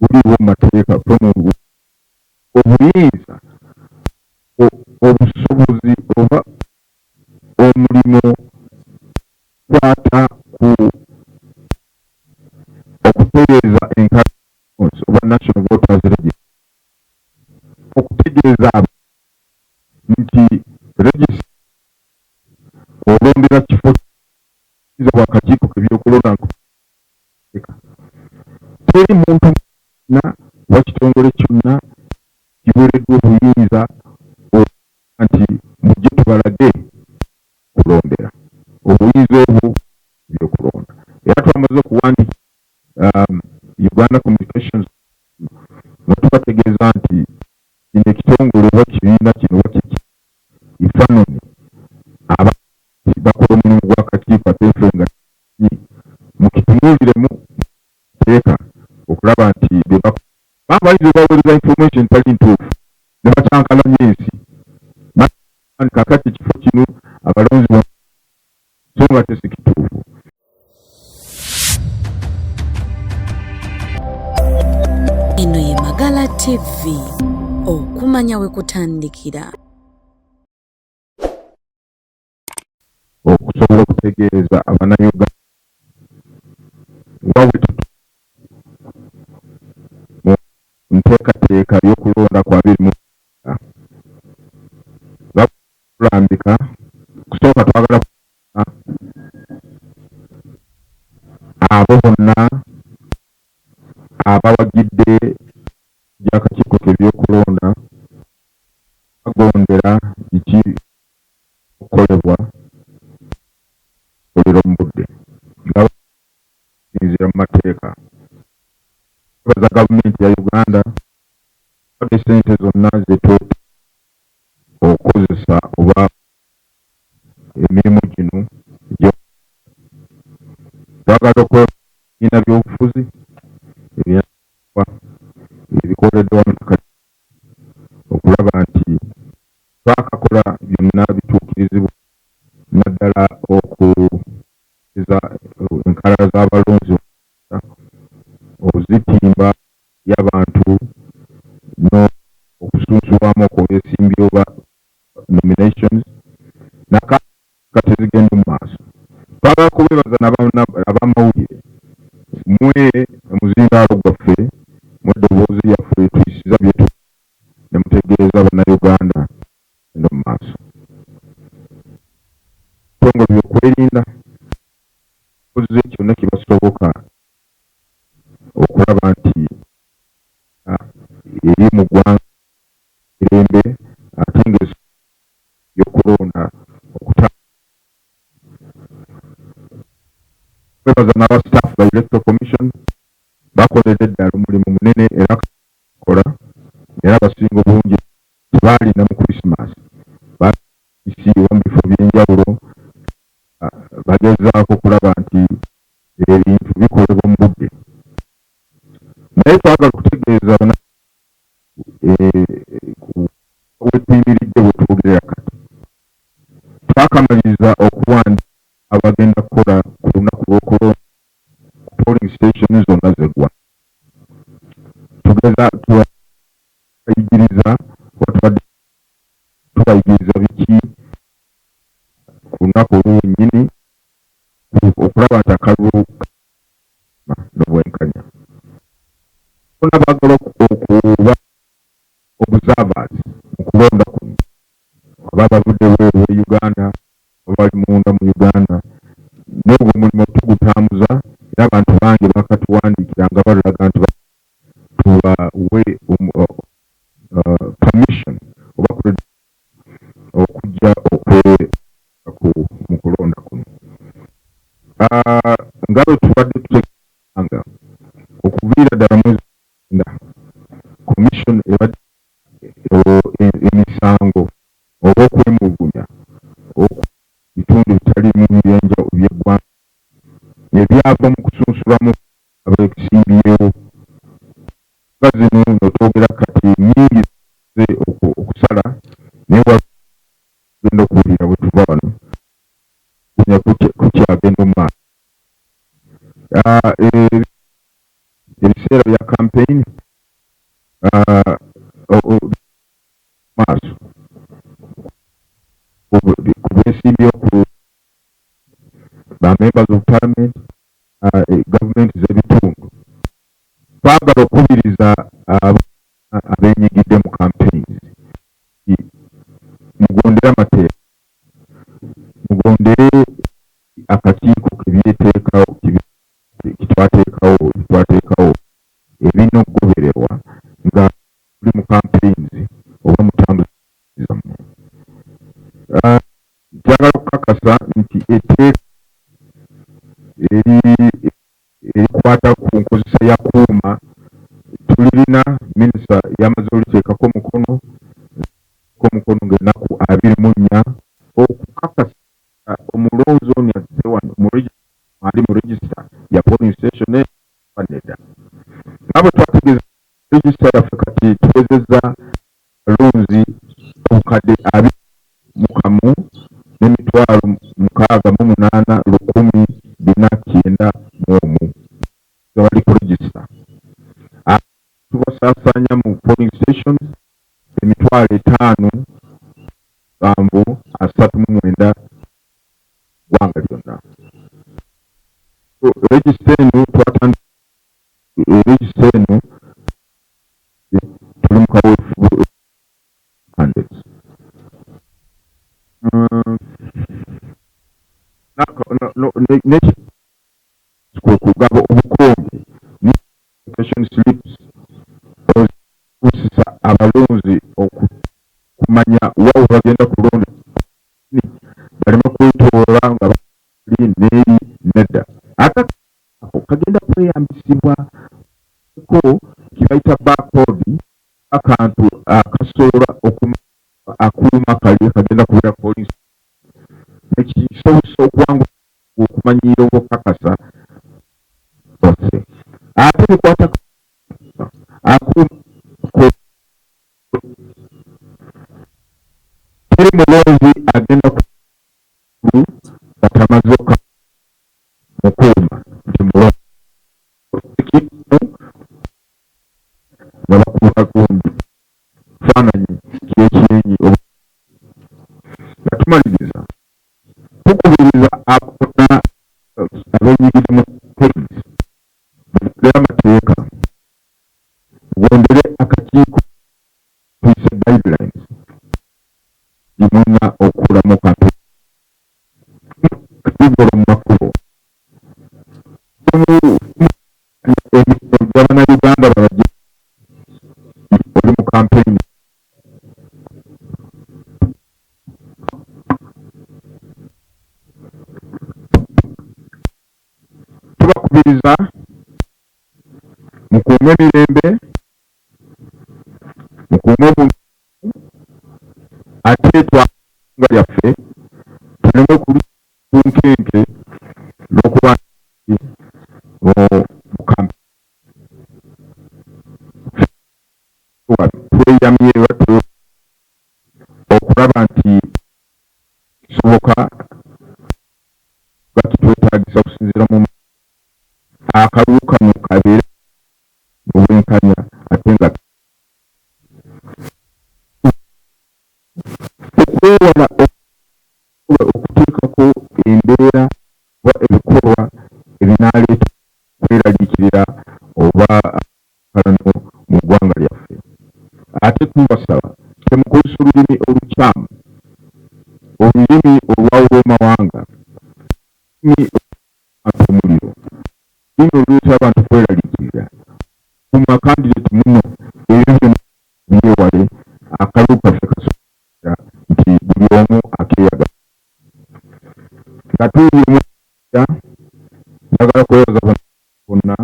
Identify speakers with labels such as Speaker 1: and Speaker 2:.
Speaker 1: buliwo mu mateeka obuyinza obusobozi oba omulimo kwata ku okutegeeza enkalo oba National Voters Register, okutegeeza nti register olondera kifo kiza wakakiiko k'ebyokulonda teri muntu na wakitongole kyonna kiweereddwa obuyinza nti mujje tubalage kulondera obuyinza obwo byokulonda. Era twamaze okuwandika Uganda Communications nga tubategeeza nti kino ekitongole oba kibiina kino oba kiki ifanoni bakola omulimu gw'akakiiko ate ffe nga mukitunuuliremu teeka okulaba nti bayinza obaweereza information tali ntuufu ne bakyankalanya ensi kakati ekifo kino abalonzi so nga tesikituufu.
Speaker 2: Eno ye Magala TV, okumanya we kutandikira.
Speaker 1: Okusobola okutegeeza Abannayuganda wawe mu nteekateeka y'okulonda kwa 20 bakulambika kusooka twagala abo bonna abawagidde gy'akakiiko k'ebyokulonda bagondera biki okukolebwa olero mu budde nga basinziira mu mateeka baza gavumenti ya Uganda wadde ssente zonna zetweta okukozesa oba emirimu gino twagala okubiina by'obufuzi ebikoleddwa wamu okulaba nti twakakola byonna bituukirizibwa naddala okuza enkalala z'abalonzi obuzitimba y'abantu okusunsulwamu okw'esimbi oba nominations nakatezigenda mu maaso. Twagala kubeebaza ab'amawulire mwe omuzindaalo gwaffe mu ddoboozi yaffe tuyisiza byetu ne mutegeeza Bannayuganda eno mu maaso. Ebitongole by'okwerinda kozesa kyonna kibasoboka okulaba nti eri mu ggwanga mirembe ate ng'ebyokulonda kwebaza n'abastaff ba Electoral Commission bakoledde ddala omulimu munene era kola era abasinga obungi tebaalinda mu Christmas baisiibwa mu bifo by'enjawulo bagezaako okulaba nti ebintu bikolebwa mu budde. Naye twagala okutegeeza wetuyimiridde bwetwogerera kati twakamaliriza okuwandika abagenda kukola ku lunaku lw'okulonda ku polling station zonna zeggwa tugeza tubayigiriza tubadde tubayigiriza biki ku lunaku olwennyini okulaba nti akalulu n'obwenkanya bonna baagala okuba observers mu kulonda kuno aba bavudde bweru Uganda abali munda mu Uganda n'ogwo omulimu tugutambuza era abantu bangi bakatuwandiikira nga balaga nti tubawe permission oba okujja mu kulonda kuno. Nga bwe tubadde tutegeeza okuviira ddala mwezi commission ebadde emisango oba okwemulugunya bitundu bitaliimu by'eggwanga ebyava mu kusunsulamu abeesimbiyewo nga zino notwogera kati nnyingi okusala naye wagenda okuwulira bwe tuva wano kukyagenda mu maaso ebiseera bya campaign maaso ku beesimbyewo ku ba members of parliament, gavumenti z'ebitundu, twagala okubiriza abenyigidde mu campaigns mugondere amateeka, mugondere akakiiko kitwateekawo ebirina okugobererwa nga tuli mu campaigns oba mutambuza zammwe. Njagala okukakasa nti etteeka erikwata ku nkozesa ya kuuma tulirina minisita yamaze oliteekako omukono ng'ennaku 24 okukakasa omulonzi ono yazze wano ali mu register ya polling station nedda. Nga bwe twategeeza register yaffe kati tuwezezza balonzi obukadde 21,608,190. Bali ku register. Tubasaasaanya mu polling stations 5,739 ggwanga lyonna. Register eno tuli mu kaweefube hundreds. Kwe kugaba obukonge application slips okusisa abalonzi okumanya wa bagenda kulonda balema kwetoola nga bali n'eri nedda. Ate kagenda kweyambisibwa ko kibayita barcode, akantu akasobola akuuma kali kagenda kubeera police ekisobola okuwangula okumanyiira obukakasa ose. Ate bikwata teri mulonzi agenda batamaze mukuuma nti mulonzi nga bakuuma gundi faananyi kyekyenyi nga tumaliriza tukubiriza akona abenyigire mu police bagondere amateeka, mugondere akakiiko tuyise guidelines gimwina okulamu katugolo mu makubo Bannayuganda babajje oli mu campaign tubakubiriza mukuume emirembe, mukuume obuntu, ate twanga lyaffe tuleme kuli kunkenke n'okuba tweyamye okulaba nti kisoboka nga kitwetaagisa okusinziira mu akalulu kano kabeere mu bwenkanya ate nga okwewala okuteekako embeera oba ebikolwa ebinaaleeta kweraliikirira oba kalano mu ggwanga lyaffe. Ate tubasaba temukozesa olulimi olukyamu, olulimi olwawula amawanga, omuliro, olulimi oluleeta abantu kweraliikirira. Kuuma kandidate muno ebyo byonna byewale, akalulu kaffe kasobola nti buli omu akeeyaga. Nga tuli mu njagala kwebaza bonna